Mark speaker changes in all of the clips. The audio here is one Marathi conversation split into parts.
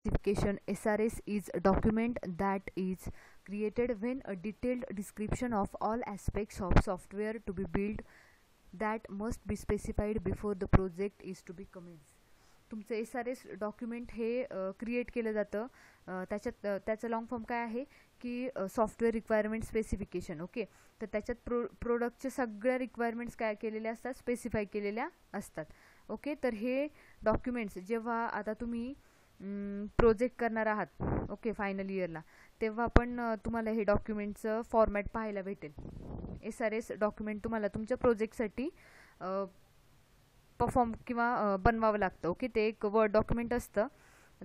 Speaker 1: Specification SRS is a document that is created when a detailed description of all aspects of software to be built that must be specified before the project is to be commenced. तुमचं SRS डॉक्युमेंट हे क्रिएट केलं जातं. त्याच्यात त्याचा लॉंग फॉर्म काय आहे की सॉफ्टवेअर रिक्वायरमेंट स्पेसिफिकेशन. ओके, तर त्याच्यात प्रोडक्टच्या सगळ्या रिक्वायरमेंट्स काय केलेल्या असतात, स्पेसिफाय केलेल्या असतात. ओके, तर हे डॉक्युमेंट्स जेव्हा आता तुम्ही प्रोजेक्ट करणार आहात, ओके, फायनल इयरला, तेव्हा पण तुम्हाला हे डॉक्युमेंटचं फॉर्मॅट पाहायला भेटेल. SRS डॉक्युमेंट तुम्हाला तुमच्या प्रोजेक्टसाठी परफॉर्म किंवा बनवावं लागतं. ओके, ते एक वर्ड डॉक्युमेंट असतं,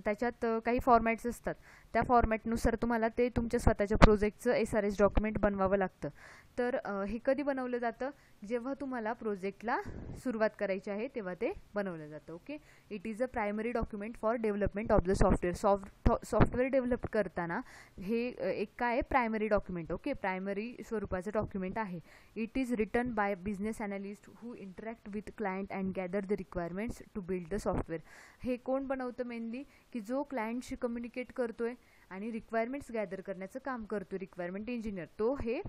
Speaker 1: त्याच्यात काही फॉर्मॅट्स असतात. त्या फॉर्मॅटनुसार तुम्हाला ते तुमच्या स्वतःच्या प्रोजेक्टचं SRS डॉक्युमेंट बनवावं लागतं. तर हे कधी बनवलं जातं, जेव्हा तुम्हाला प्रोजेक्टला सुरुवात करायची आहे तेव्हा ते बनवलं जातं. Okay, it is a primary document for development of the software. Software develop करताना हे एक काय प्रायमरी डॉक्युमेंट, ओके, प्रायमरी स्वरूपाचं डॉक्युमेंट आहे. It is written by business analyst who interact with client and gather the requirements to build the software. हे कोण बनवतं मेनली, की जो क्लायंटशी कम्युनिकेट करतोय आणि रिक्वायरमेंट्स गॅदर करण्याचं काम करतो, रिक्वायरमेंट इंजिनियर, तो हे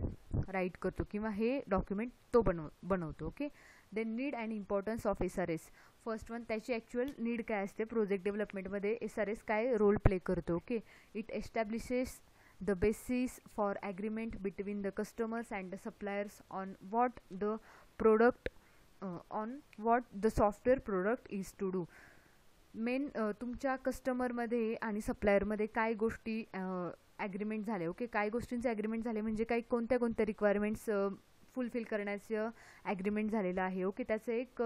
Speaker 1: राईट करतो किंवा हे डॉक्युमेंट तो बनवतो. Okay, then need and importance of SRS. First one, त्याची ॲक्च्युअल नीड काय असते प्रोजेक्ट डेव्हलपमेंटमध्ये, SRS काय रोल प्ले करतो. Okay, it establishes the basis for agreement between the customers and the suppliers on what the product on what the software product is to do. Main तुमच्या कस्टमरमध्ये आणि सप्लायरमध्ये काय गोष्टी ॲग्रीमेंट झाले. ओके, काय गोष्टींचे ॲग्रीमेंट झाले म्हणजे काही कोणत्या रिक्वायरमेंट्स फुलफिल करण्याचं ॲग्रीमेंट झालेलं आहे. ओके, त्याचं एक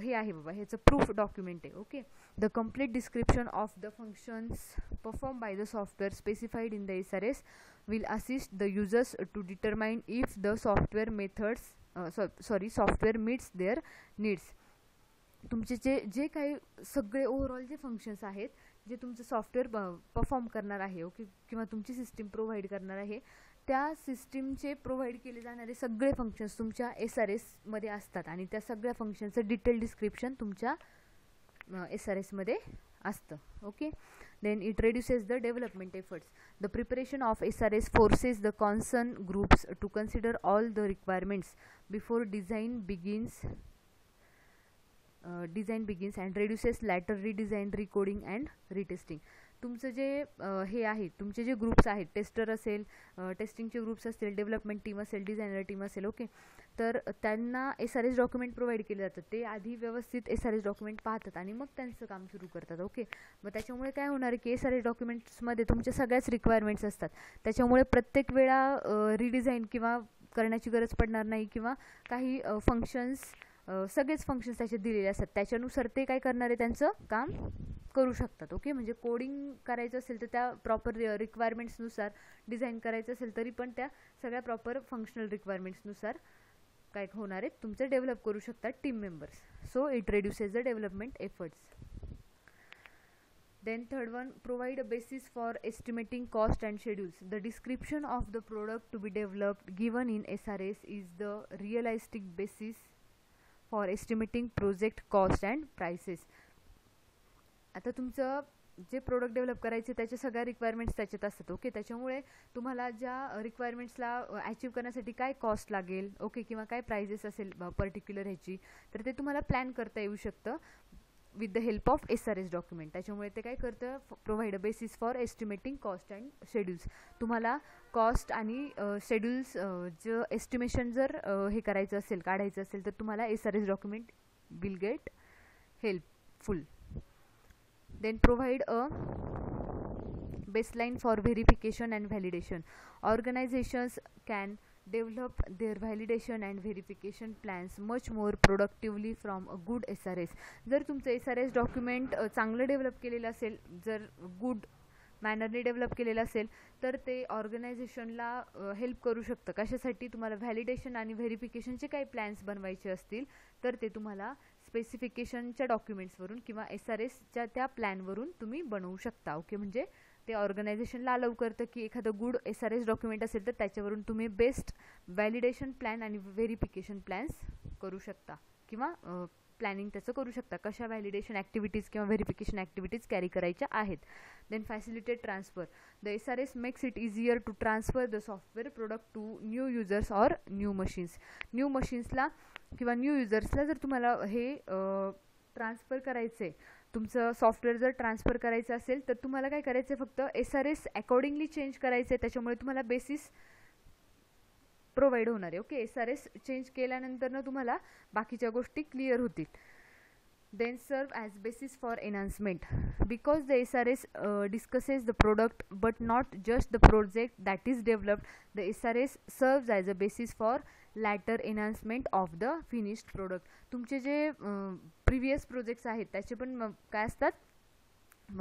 Speaker 1: हे आहे बाबा, ह्याचं प्रूफ डॉक्युमेंट आहे. Okay, the complete description of the functions perform by the software specified in the SRS will assist the users to determine if the software methods software meets their needs. तुमचे जे काही सगळे ओव्हरऑल जे फंक्शन्स आहेत, जे तुमचं सॉफ्टवेअर परफॉर्म करणार आहे, ओके, किंवा तुमची सिस्टीम प्रोव्हाइड करणार आहे, त्या सिस्टीमचे प्रोव्हाइड केले जाणारे सगळे फंक्शन्स तुमच्या SRSमध्ये असतात आणि त्या सगळ्या फंक्शनचं डिटेल डिस्क्रिप्शन तुमच्या SRSमध्ये असतं. Okay, then it reduces the development efforts. The preparation of SRS forces the concerned groups to consider all the requirements before design begins and reduces later redesign, recoding and retesting. तुमचं जे हे आहे, तुमचे जे ग्रुप्स आहेत, टेस्टर असेल, टेस्टिंगचे ग्रुप्स असतील, डेव्हलपमेंट टीम असेल, डिझायनर टीम असेल, ओके, तर त्यांना SRS डॉक्युमेंट प्रोव्हाइड केले जातं. ते आधी व्यवस्थित SRS डॉक्युमेंट पाहतात आणि मग त्यांचं काम सुरू करतात. ओके, मग त्याच्यामुळे काय होणार आहे की SRS डॉक्युमेंट्समध्ये तुमच्या सगळ्याच रिक्वायरमेंट्स असतात. त्याच्यामुळे प्रत्येक वेळा रिडिझाईन किंवा करण्याची गरज पडणार नाही किंवा काही फंक्शन्स सगळेच फंक्शन्स त्याच्यात दिलेले असतात, त्याच्यानुसार ते काय करणार आहे, त्यांचं काम करू शकतात. ओके, म्हणजे कोडिंग करायचं असेल तर त्या प्रॉपर रिक्वायरमेंट्सनुसार, डिझाईन करायचं असेल तरी पण त्या सगळ्या प्रॉपर फंक्शनल रिक्वायरमेंट्सनुसार काय होणार आहे, तुमचं डेव्हलप करू शकतात team members. So it reduces the development efforts. Then third one, provide a basis for estimating cost and schedules. The description of the product to be developed given in SRS is the realistic basis for estimating project cost and prices. आता तुमचं जे प्रोडक्ट डेव्हलप करायचे त्याच्या सगळ्या रिक्वायरमेंट्स त्याच्यात असतात. ओके, त्याच्यामुळे तुम्हाला ज्या रिक्वायरमेंट्सला अचीव करण्यासाठी काय कॉस्ट लागेल, ओके, किंवा काय प्राइजेस असेल पर्टिक्युलर ह्याची, तर ते तुम्हाला प्लॅन करता येऊ शकतं with the help of SRS document. त्याच्यामुळे ते काय करतं, provide a basis for estimating cost and schedules. तुम्हाला कॉस्ट आणि शेड्यूल्स जे एस्टिमेशन जर हे करायचं असेल, काढायचं असेल, तर तुम्हाला SRS document will get helpful. Then provide a baseline for verification and validation. Organizations can develop their validation and verification plans much more productively from a good SRS. जर तुमचं SRS डॉक्युमेंट चांगलं डेव्हलप केलेलं असेल, जर गुड मॅनरने डेव्हलप केलेलं असेल, तर ते ऑर्गनायझेशनला हेल्प करू शकतं. कशासाठी, तुम्हाला व्हॅलिडेशन आणि व्हेरिफिकेशनचे काही प्लॅन्स बनवायचे असतील तर ते तुम्हाला स्पेसिफिकेशनच्या डॉक्युमेंट्सवरून किंवा SRSच्या त्या प्लॅनवरून तुम्ही बनवू शकता. ओके, म्हणजे ते ऑर्गनायझेशनला अलाउ करतं की एखादं गुड SRS डॉक्युमेंट असेल तर त्याच्यावरून तुम्ही बेस्ट व्हॅलिडेशन प्लॅन आणि व्हेरिफिकेशन प्लॅन्स करू शकता किंवा प्लॅनिंग त्याचं करू शकता, कशा व्हॅलिडेशन ॲक्टिव्हिटीज किंवा व्हेरिफिकेशन ॲक्टिव्हिटीज कॅरी करायच्या आहेत. Then facilitate transfer. The SRS makes it easier to transfer the software product to new users or new machines. New मशीन्सला किंवा न्यू युजर्सला जर तुम्हाला हे ट्रान्सफर करायचं आहे, तुमचं सॉफ्टवेअर जर ट्रान्सफर करायचं असेल तर तुम्हाला काय करायचं आहे, फक्त SRS अकॉर्डिंगली चेंज करायचं आहे. त्याच्यामुळे तुम्हाला बेसिस प्रोव्हाइड होणार आहे. ओके, SRS चेंज केल्यानंतर ना तुम्हाला बाकीच्या गोष्टी क्लिअर होतील. Then serve as basis for enhancement. Because the SRS discusses the product but not just the project that is developed, the SRS serves as a basis for later enhancement of the finished product. तुमचे जे प्रिव्हियस प्रोजेक्ट्स आहेत त्याचे पण काय असतात,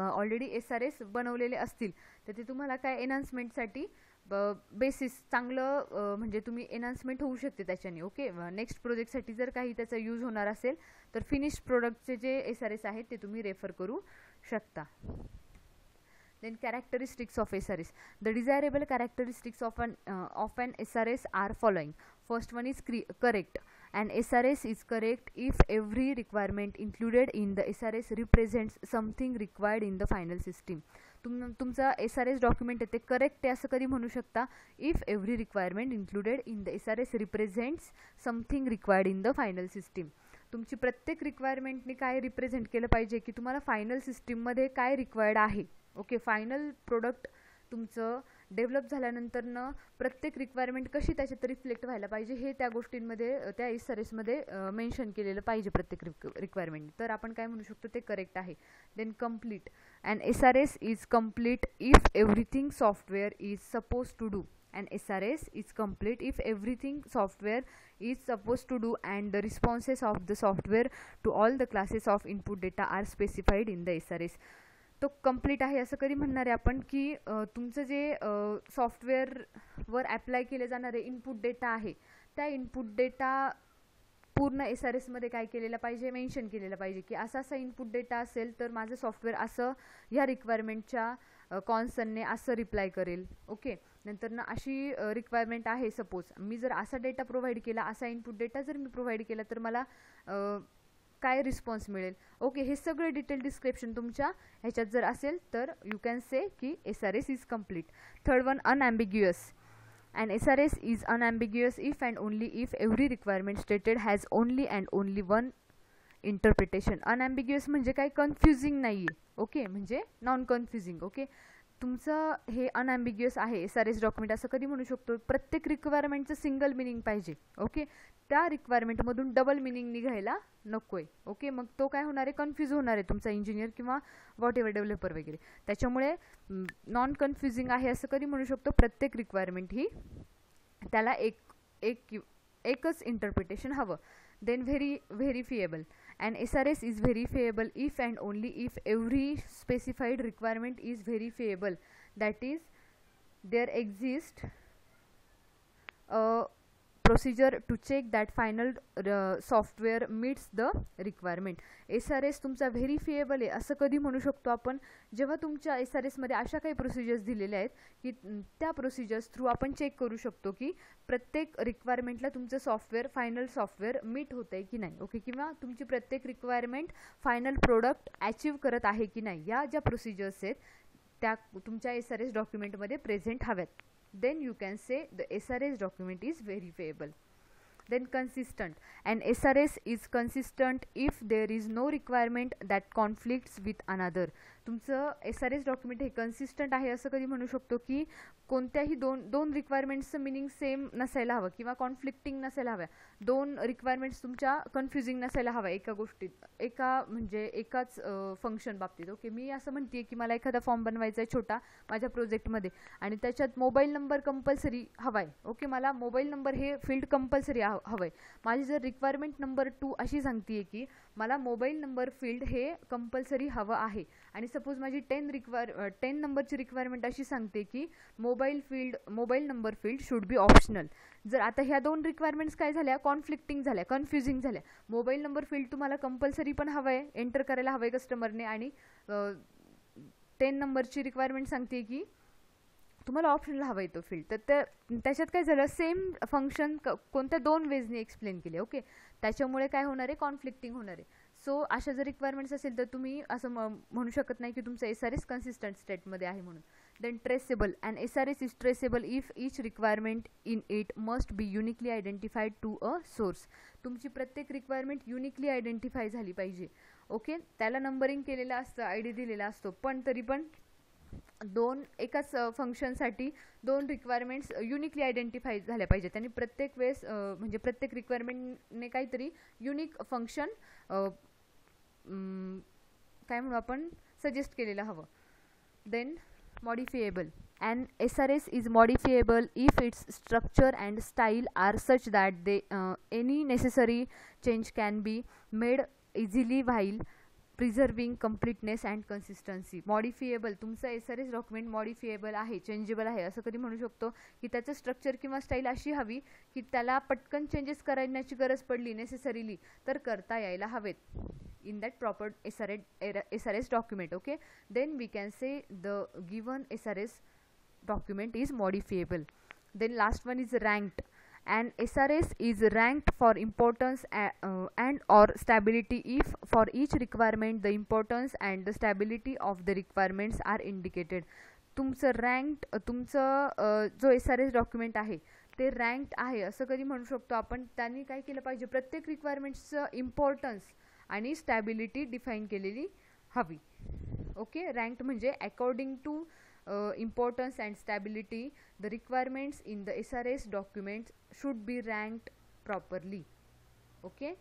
Speaker 1: ऑलरेडी SRS बनवलेले असतील तर ते तुम्हाला काय एनहान्समेंटसाठी बेसिस चांगलं म्हणजे तुम्ही एनहान्समेंट होऊ शकते त्याच्याने. ओके, नेक्स्ट प्रोजेक्टसाठी जर काही त्याचा यूज होणार असेल तर फिनिश्ड प्रोडक्टचे जे SRS आहेत ते तुम्ही रेफर करू शकता. Then characteristics of SRS. The desirable characteristics of an SRS are following. First one is correct. An SRS is correct if every requirement included in the SRS represents something required in the final system. तुमचा SRS डॉक्युमेंट आहे ते करेक्ट आहे असं कधी म्हणू शकता, if every requirement included in the SRS represents something required in the final system. तुमची प्रत्येक रिक्वायरमेंटने काय रिप्रेझेंट केलं पाहिजे की तुम्हाला फायनल सिस्टीममध्ये काय रिक्वायर्ड आहे. ओके, फायनल प्रोडक्ट तुमचं डेव्हलप झाल्यानंतरनं प्रत्येक रिक्वायरमेंट कशी त्याच्यात रिफ्लेक्ट व्हायला पाहिजे हे त्या गोष्टींमध्ये त्या SRSमध्ये मेन्शन केलेलं पाहिजे प्रत्येक रिक्वायरमेंट. तर आपण काय म्हणू शकतो ते करेक्ट आहे. Then complete. And SRS is complete if everything software is suppose to do. An SRS is complete if everything software is supposed to do and the responses of the software to all the classes of input data are specified in the SRS. तो कम्प्लीट आहे असं कधी म्हणणार आहे आपण की तुमचं जे सॉफ्टवेअरवर ॲप्लाय केले जाणारे इनपुट डेटा आहे त्या इनपुट डेटा पूर्ण SRSमध्ये काय केलेलं पाहिजे, मेन्शन केलेलं पाहिजे की असा असा इनपुट डेटा असेल तर माझं सॉफ्टवेअर असं ह्या रिक्वायरमेंटच्या कॉन्सर्नने असं रिप्लाय करेल. ओके, नंतर ना अशी रिक्वायरमेंट आहे, सपोज मी जर असा डेटा प्रोव्हाइड केला, असा इनपुट डेटा जर मी प्रोव्हाइड केला तर मला काय रिस्पॉन्स मिळेल. ओके, हे सगळे डिटेल डिस्क्रिप्शन तुमच्या ह्याच्यात जर असेल तर यू कॅन से की SRS is complete. Third one, unambiguous. An SRS is unambiguous if and only if every requirement stated has only and only one interpretation. Unambiguous म्हणजे काय, कन्फ्युजिंग नाही आहे. ओके, म्हणजे नॉन कन्फ्युजिंग. ओके, तुमचं हे अनॲम्बिग्युअस आहे SRS डॉक्युमेंट असं कधी म्हणू शकतो, प्रत्येक रिक्वायरमेंटचं सिंगल मिनिंग पाहिजे. ओके, त्या रिक्वायरमेंटमधून डबल मिनिंग निघायला नको आहे. ओके, मग तो काय होणार आहे, कन्फ्यूज होणार आहे तुमचा इंजिनियर किंवा व्हॉट एव्हर डेव्हलपर वगैरे. त्याच्यामुळे नॉन कन्फ्युजिंग आहे असं कधी म्हणू शकतो, प्रत्येक रिक्वायरमेंट ही त्याला एकच इंटरप्रिटेशन हवं. Then व्हेरिफिएबल. An SRS is verifiable if and only if every specified requirement is verifiable. That is, there exists a procedure to check that final software meets the requirement. SRS तुमचा व्हेरिफिएबल आहे असं कधी म्हणू शकतो आपण, जेव्हा तुमच्या SRSमध्ये अशा काही प्रोसिजर्स दिलेल्या आहेत की त्या प्रोसिजर्स थ्रू आपण चेक करू शकतो की प्रत्येक रिक्वायरमेंटला तुमचं सॉफ्टवेअर फायनल सॉफ्टवेअर मीट होत आहे की नाही. ओके, किंवा तुमची प्रत्येक रिक्वायरमेंट फायनल प्रोडक्ट अचीव करत आहे की नाही, या ज्या प्रोसिजर्स आहेत त्या तुमच्या SRS डॉक्युमेंटमध्ये प्रेझेंट हव्यात. Then you can say the SRS document is verifiable. Then consistent. An SRS is consistent if there is no requirement that conflicts with another. तुमचं SRS डॉक्युमेंट हे कन्सिस्टंट आहे असं कधी म्हणू शकतो की कोणत्याही दोन रिक्वायरमेंट्सचं मिनिंग सेम नसायला हवं किंवा कॉन्फ्लिक्टिंग नसायला हव्या. दोन रिक्वायरमेंट्स तुमच्या कन्फ्युजिंग नसायला हव्या एका गोष्टीत, एकाच फंक्शन बाबतीत. ओके, मी असं म्हणते की मला एखादा फॉर्म बनवायचा आहे छोटा माझ्या प्रोजेक्टमध्ये आणि त्याच्यात मोबाईल नंबर कंपल्सरी हवा आहे. ओके, मला मोबाईल नंबर हे फील्ड कंपल्सरी हवं आहे. माझी जर रिक्वायरमेंट नंबर 2 अशी सांगते की मला मोबाईल नंबर फील्ड हे कंपल्सरी हवं आहे आणि सपोज माझी 10 नंबरची रिक्वायरमेंट अशी सांगते की mobile number field should be optional. जर आता ह्या दोन रिक्वायरमेंट्स काय झाल्या, कॉन्फ्लिक्टिंग झाल्या, कन्फ्युजिंग झाल्या. मोबाईल नंबर फील्ड तुम्हाला कंपल्सरी पण हवं आहे, एंटर करायला हवं आहे कस्टमरने, आणि 10 नंबरची रिक्वायरमेंट सांगते की तुम्हाला ऑप्शनला हवा आहे तो फील्ड, तर त्याच्यात काय झालं, सेम फंक्शन कोणत्या 2 वेजनी एक्सप्लेन केले. ओके, त्याच्यामुळे काय होणार आहे, कॉन्फ्लिक्टिंग होणार आहे. सो अशा जर रिक्वायरमेंट्स असेल तर तुम्ही असं म्हणू शकत नाही की तुमचं SRS कन्सिस्टंट स्टेटमध्ये आहे म्हणून. Then traceable, and SRS is traceable if each requirement in it must be uniquely identified to a source. तुमची प्रत्येक रिक्वायरमेंट युनिकली आयडेंटिफाय झाली पाहिजे. ओके, त्याला नंबरिंग केलेलं असतं, ID दिलेला असतो, पण तरी पण एकाच फंक्शनसाठी 2 रिक्वायरमेंट्स युनिकली आयडेंटिफाय झाल्या पाहिजे. त्यांनी प्रत्येक वेळेस म्हणजे प्रत्येक रिक्वायरमेंटने काहीतरी युनिक फंक्शन काय म्हणू आपण, सजेस्ट केलेलं हवं. Then modifiable, and SRS is modifiable if its structure and style are such that any necessary change can be made easily while preserving completeness and consistency. Modifiable, तुमचं SRS डॉक्युमेंट मॉडिफिएबल आहे, चेंजेबल आहे. असं कधी म्हणू शकतो की त्याचं स्ट्रक्चर किंवा स्टाईल अशी हवी की त्याला पटकन चेंजेस करण्याची गरज पडली नेसेसरीली तर करता यायला हवेत in that proper SRS document. Okay, then we can say the given SRS document is modifiable. Then last one is ranked, and SRS is ranked for importance and or stability if for each requirement the importance and the stability of the requirements are indicated. तुमचं रँक्ड, तुमचं जो SRS डॉक्युमेंट आहे ते रँक्ड आहे असं कधी म्हणू शकतो आपण. त्यांनी काय केलं पाहिजे, प्रत्येक रिक्वायरमेंट्सचं इम्पॉर्टन्स आणि स्टॅबिलिटी डिफाईन केलेली हवी. ओके, रँक्ड म्हणजे according to importance and stability, the requirements in the SRS document should be ranked properly. Okay,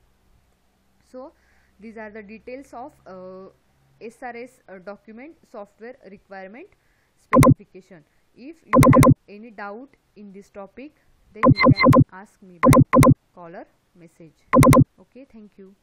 Speaker 1: so these are the details of SRS document software requirement specification. If you have any doubt in this topic, then you can ask me by call or message. Okay, thank you.